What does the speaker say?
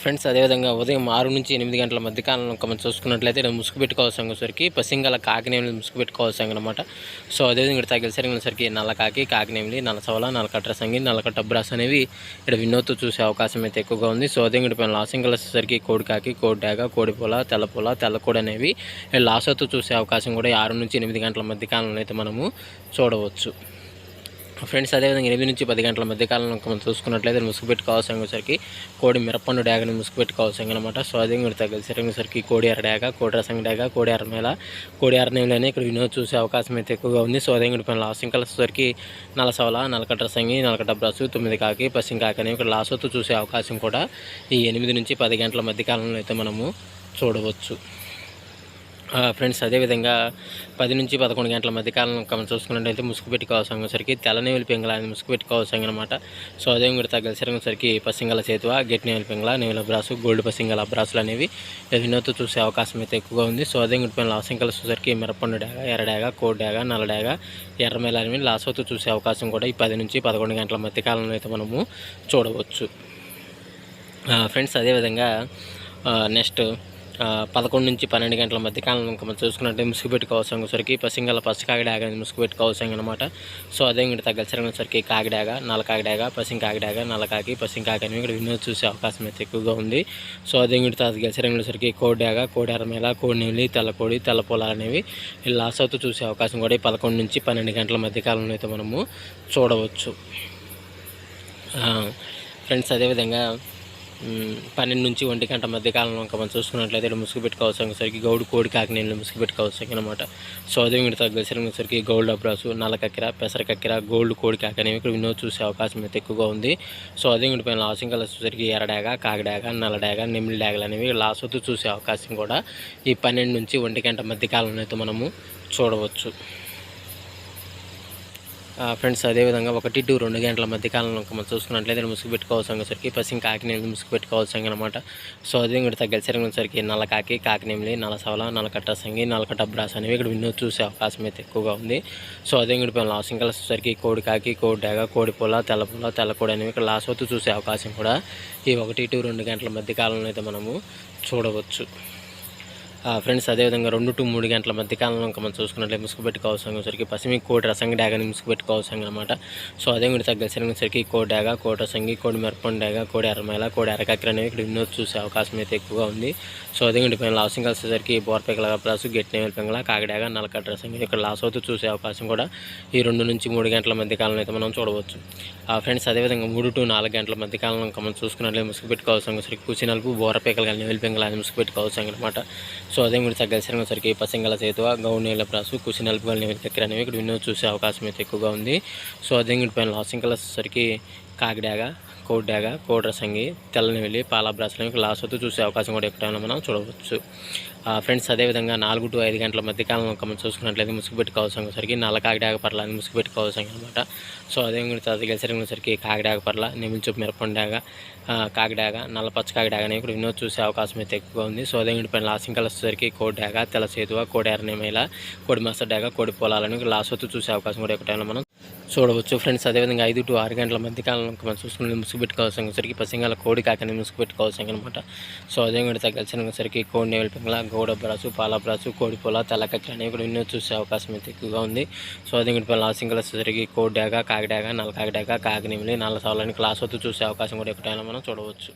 Friends అదేవిధంగా ఉదయం 6-8 గంటల మధ్య కాలంలో మనం చూసుకున్నట్లయితే ముసుగు పెట్టుకోవాల్సిన వచ్చేసరికి పసింగల కాకినేమిలి ముసుగు పెట్టుకోవాల్సిన అనమాట. సో అదేవిధంగా ఇక్కడ తగిలిసరికి నల్ల కాకి, కాకినేమిలి, నల్ల సవల, నల్లకట్ర సంగి, నల్లకట్ట అబ్రాస్ అనేవి ఇక్కడ వినోద్తో చూసే అవకాశం అయితే ఎక్కువగా ఉంది. సో అదే ఇక్కడ లాసింగల్ వచ్చేసరికి కోడి కాకి, కోడి డాగ, కోడి పొల, తెల్లకోడి అనేవి లాసోతో చూసే అవకాశం కూడా 6-8 గంటల మధ్య కాలంలో అయితే మనము చూడవచ్చు. ఫ్రెండ్స్ అదేవిధంగా 8-10 గంటల మధ్య కాలంలో మనం చూసుకున్నట్లయితే ముసుగు పెట్టుకోవాల్సిన వచ్చేసరికి కోడి మిరపండు డాగని ముసుగు పెట్టుకోవాల్సిన అనమాట. సో అదే మీరు తగ్గసరికి కోడి ఎర్ర డాగ, కోడి రసం డాగ, కోడి ఎర్రమేల, కోడి ఎర్రనేలని ఇక్కడ వినోద్ చూసే అవకాశం అయితే ఎక్కువగా ఉంది. సో అదే ఇక్కడ లాసింగ్ కలర్స్ వచ్చేసరికి నల్ల సవల, నల్లకట్ట రసంగి, నల్లకట్ట బ్రాసు, 9 కాకి, పసింగ్ కాకి అనేవి ఇక్కడ లాసోతో చూసే అవకాశం కూడా ఈ 8-10 గంటల మధ్య కాలంలో అయితే మనము చూడవచ్చు. ఫ్రెండ్స్ అదేవిధంగా 10-11 గంటల మధ్య కాలంలో మనం చూసుకున్నట్లయితే ముసుగు పెట్టుకోవాల్సిన వచ్చేసరికి తెల్లనేవులి పింగళ అనేది ముసుగు పెట్టుకోవాల్సిన అనమాట. సో అదే కూడా తగ్గసరికి పసింగల చేతువ, గట్టి నేవులి పింగళ, నేవుల బ్రాసు, గోల్డ్ పసింగల బ్రాసులు అనేవి వినోద్తో చూసే అవకాశం అయితే ఎక్కువగా ఉంది. సో అదే కూడా లాసింగల వచ్చేసరికి మిరపండు డాగ, ఎర్ర డాగ, కోడి డాగ, నల్ల డాగ, ఎర్రమేల అనేవి లాసోతో చూసే అవకాశం కూడా ఈ 10-11 గంటల మధ్య కాలంలో అయితే మనము చూడవచ్చు. ఫ్రెండ్స్ అదేవిధంగా నెక్స్ట్ 11-12 గంటల మధ్య కాలంలో మనం చూసుకున్నట్టే ముసుగు పెట్టుకోవాల్సిన వచ్చేసరికి పసింగల పచ్చ కాకిడాగ అనేది ముసుగు పెట్టుకోవాల్సిన అనమాట. సో అదే ఇక్కడ తగ్గసరికి కాకిడాగ, నల్ల కాకిడాగ, పసింగ్ కాకిడాగ, నల్ల కాకి, పసింగ్ కాకి అనేవి ఇక్కడ వినోద్ చూసే అవకాశం అయితే ఎక్కువగా ఉంది. సో అదే ఇక్కడ తగ్గసరికి కోడి డాగ, కోడి ఎర్రమేల, కోడి నెల్లి, తెల్లకోడి, తెల్ల పొలాలు అనేవి లాస్ అవుతూ చూసే అవకాశం కూడా 11-12 గంటల మధ్య కాలంలో అయితే మనము చూడవచ్చు. ఫ్రెండ్స్ అదేవిధంగా 12-1 గంట మధ్య కాలంలో మనం చూసుకున్నట్లయితే ముసుగు పెట్టుకోవాల్సరికి గౌడు, కోడి, కాకినేళ్ళు ముసుగు పెట్టుకోవాల్సి అనమాట. సో అదే ఇక్కడ తగ్గసరికి గౌల్డ్ అబ్రాసు, నల్ల కక్కెర, పెసర కక్కెర, గోల్డ్, కోడి, కాకి అనేవి ఇక్కడ వినోద్ చూసే అవకాశం అయితే ఎక్కువగా ఉంది. సో అదే ఇక్కడ పైన లాసింగ్ కలర్స్ వచ్చేసరికి ఎర్రడాగ, కాకిడాగ, నల్ల డాగ, నెమిలి డాగలు అనేవి లాస్ అవుతూ చూసే అవకాశం కూడా ఈ 12-1 గంట మధ్య కాలంలో అయితే మనము చూడవచ్చు. ఫ్రెండ్స్ అదేవిధంగా 1-2 గంటల మధ్య కాలంలో మనం చూసుకున్నట్లయితే ముసుగు పెట్టుకోవాల్సరికి పసింగ్ కాకినేమిలి ముసుగు పెట్టుకోవాల్సిన అనమాట. సో అదే ఇక్కడ తగ్గసరికి నల్ల కాకి, కాకినేమిలి, నల్ల సవల, నల్లకట్ట సంగి, నల్లకట్ట బ్రాస్ అనేవి ఇక్కడ వినోద్ చూసే అవకాశం అయితే ఎక్కువగా ఉంది. సో అదే ఇక్కడ లాసింగ్ కలర్స్ వచ్చేసరికి కోడి కాకి, కోడి డాగ, కోడి పొల, తెల్లకోడి అనేవి ఇక్కడ లాస్ అవుతూ చూసే అవకాశం కూడా ఈ 1-2 గంటల మధ్య కాలంలో అయితే మనము చూడవచ్చు. ఫ్రెండ్స్ అదేవిధంగా 2-3 గంటల మధ్య కాలంలో మనం చూసుకున్నట్లయితే ముసుగు పెట్టుకోవాల్సిన వచ్చరికి పసిమి కోడి రసంగి డాగని ముసుగు పెట్టుకోవాల్సిన అనమాట. సో అదే కూడా తగ్గసరికి కోడి డాగ, కోడి రసంగి, కోడి మిరపండు డాగ, కోడి ఎర్రమేల, కోడి ఎర్రకక్కెర అనేవి ఇక్కడ వినోద్ చూసే అవకాశం అయితే ఎక్కువగా ఉంది. సో అదే కూడా పైన లాసింగ్ వచ్చేసరికి బోర్పెకల బ్రాసు, గట్టి నేవులి పింగళ, కాకిడాగ, నల్లకట్ట రసంగి ఇక్కడ లాస్ అవుతూ చూసే అవకాశం కూడా ఈ 2-3 గంటల మధ్య కాలంలో అయితే మనం చూడవచ్చు. ఫ్రెండ్స్ అదేవిధంగా 3-4 గంటల మధ్య కాలంలో మనం చూసుకున్నట్లయితే ముసుగు పెట్టుకోవాల్సిన వచ్చరికి కుసి నలుపు, బోరపేకలు కానీ నేవులి పింగళ అని ముసుగు పెట్టుకోవాల్సిన అనమాట. సో అదే కూడా తగ్గసరికి పసింగల చేతువ, గౌడు నేల బ్రాసు, కుసి నలుపు నేవులి కక్కెర అనేవి ఇక్కడ వినోద్ చూసే అవకాశం అయితే ఎక్కువగా ఉంది. సో అదే కూడా పైన లాసింగ్ కలర్స్ వచ్చరికి కాకిడాగ, కోడి డాగ, కోడి రసంగి, తెల్లనేవిలి, పాల బ్రాసులు లాస్ అవుతూ చూసే అవకాశం కూడా ఎక్కడైనా మనం చూడవచ్చు. ఫ్రెండ్స్ అదేవిధంగా 4-5 గంటల మధ్య కాలంలో మనం చూసుకున్నట్లయితే ముసుగు పెట్టుకోవాల్సిన సరికి నల్ల కాకిడాగ పర్ల అని ముసుగు పెట్టుకోవాల్సిన అనమాట. సో అదే తగ్గసరికి కాకిడాగ పర్ల, నెమిలి చూపు మిరపండు డాగ, కాకిడాగ, నల్ల పచ్చ కాకిడాగ అనేవి ఇక్కడ వినోద్ చూసే అవకాశం అయితే ఎక్కువగా ఉంది. సో అదే పైన లాసింగ్ కలర్స్ వచ్చేసరికి కోడి డాగ, తెల్ల చేతువ, కోడి ఎర్రనేమేల, కోడి మస డాగ, కోడి పొలాలని లాస్ అవుతూ చూసే అవకాశం కూడా ఎక్కడైనా మనం చూడవచ్చు. ఫ్రెండ్స్ అదేవిధంగా 5-6 గంటల మధ్య కాలంలో మనం చూసుకుని ముసుగు పెట్టుకోవాల్సిన సరికి పసింగల కోడి కాకని ముసుగు పెట్టుకోవాల్సిన అనమాట. సో అదే కూడా తగ్గసరికి కోడి నేవులి పింగళ, గౌడ బ్రాసు, పాల బ్రాసు, కోడి పొల, తెల్ల కక్కెర అనేవి ఇక్కడ వినోద్ చూసే అవకాశం అయితే ఎక్కువగా ఉంది. సో అదే కూడా లాసింగ్ కలర్స్ వచ్చేసరికి కోడి డాగ, కాకిడాగ, నల్ల కాకిడాగ, కాకినేమిలి, నల్ల సవలని క్లాస్ అవుతూ చూసే అవకాశం కూడా ఎక్కడైనా మనం చూడవచ్చు.